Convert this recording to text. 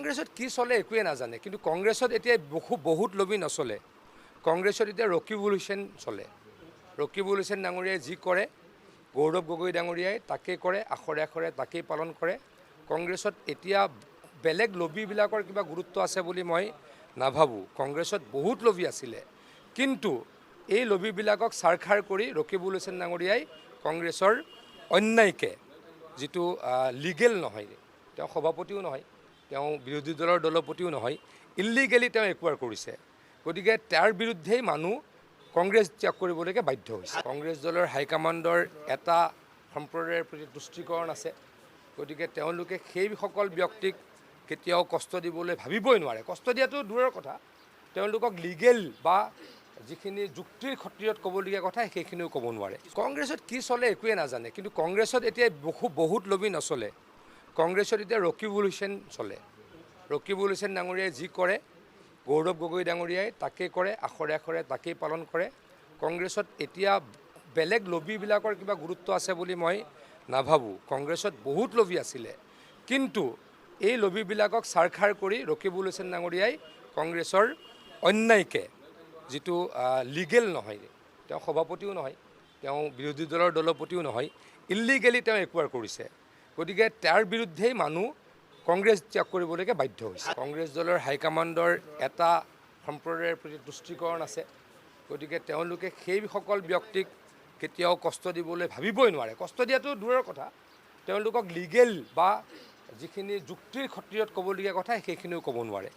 কংগ্ৰেছত কি চলে একোৱে নাজানে, কিন্তু কংগ্ৰেছত এতিয়া বহুত লবি নচলে। কংগ্ৰেছত এতিয়া ৰকিবুল হুছেইন চলে। ৰকিবুল হুছেইন ডাঙৰীয়াই যি কৰে, গৌৰৱ গগৈ ডাঙৰীয়াই তাকেই কৰে, আখৰে আখৰে তাকেই পালন কৰে। কংগ্ৰেছত এতিয়া বেলেগ লবিবিলাকৰ কিবা গুৰুত্ব আছে বুলি মই নাভাবোঁ। কংগ্ৰেছত বহুত লবি আছিলে, কিন্তু এই লবিবিলাকক ছাৰখাৰ কৰি ৰকিবুল হুছেইন ডাঙৰীয়াই কংগ্ৰেছৰ অন্যায়কে, যিটো লিগেল নহয়, তেওঁ সভাপতিও নহয়, তেওঁ বিৰোধী দলৰ দলপতিও নহয়, ইলিগেলি তেওঁ একুৱাৰ কৰিছে। গতিকে তাৰ বিৰুদ্ধেই মানুহ কংগ্ৰেছ ত্যাগ কৰিবলৈকে বাধ্য হৈছে। কংগ্ৰেছ দলৰ হাইকমাণ্ডৰ এটা সম্প্ৰদায়ৰ প্ৰতি তুষ্টিকৰণ আছে। গতিকে তেওঁলোকে সেইসকল ব্যক্তিক কেতিয়াও কষ্ট দিবলৈ ভাবিবই নোৱাৰে। কষ্ট দিয়াটো দূৰৰ কথা, তেওঁলোকক লিগেল বা যিখিনি যুক্তিৰ খাতিৰত ক'বলগীয়া কথা সেইখিনিও ক'ব নোৱাৰে। কংগ্ৰেছত কি চলে একোৱে নাজানে, কিন্তু কংগ্ৰেছত এতিয়া বহুত লবি নচলে। কংগ্ৰেছত এতিয়া ৰকিবুল হুছেইন চলে। ৰকিবুল হুছেইন ডাঙৰীয়াই যি কৰে, গৌৰৱ গগৈ ডাঙৰীয়াই তাকেই কৰে, আখৰে আখৰে তাকেই পালন কৰে। কংগ্ৰেছত এতিয়া বেলেগ লবিবিলাকৰ কিবা গুৰুত্ব আছে বুলি মই নাভাবোঁ। কংগ্ৰেছত বহুত লবি আছিলে, কিন্তু এই লবিবিলাকক ছাৰখাৰ কৰি ৰকিবুল হুছেইন ডাঙৰীয়াই কংগ্ৰেছৰ অন্যায়কে, যিটো লিগেল নহয়, তেওঁ সভাপতিও নহয়, তেওঁ বিৰোধী দলৰ দলপতিও নহয়, ইলিগেলি তেওঁ একুৱাৰ কৰিছে। গতিকে তাৰ বিৰুদ্ধেই মানুহ কংগ্ৰেছ ত্যাগ কৰিবলৈকে বাধ্য হৈছে। কংগ্ৰেছ দলৰ হাইকমাণ্ডৰ এটা সম্প্ৰদায়ৰ প্ৰতি তুষ্টিকৰণ আছে। গতিকে তেওঁলোকে সেইসকল ব্যক্তিক কেতিয়াও কষ্ট দিবলৈ ভাবিবই নোৱাৰে। কষ্ট দিয়াটো দূৰৰ কথা, তেওঁলোকক লিগেল বা যিখিনি যুক্তিৰ খাতিৰত ক'বলগীয়া কথা সেইখিনিও ক'ব নোৱাৰে।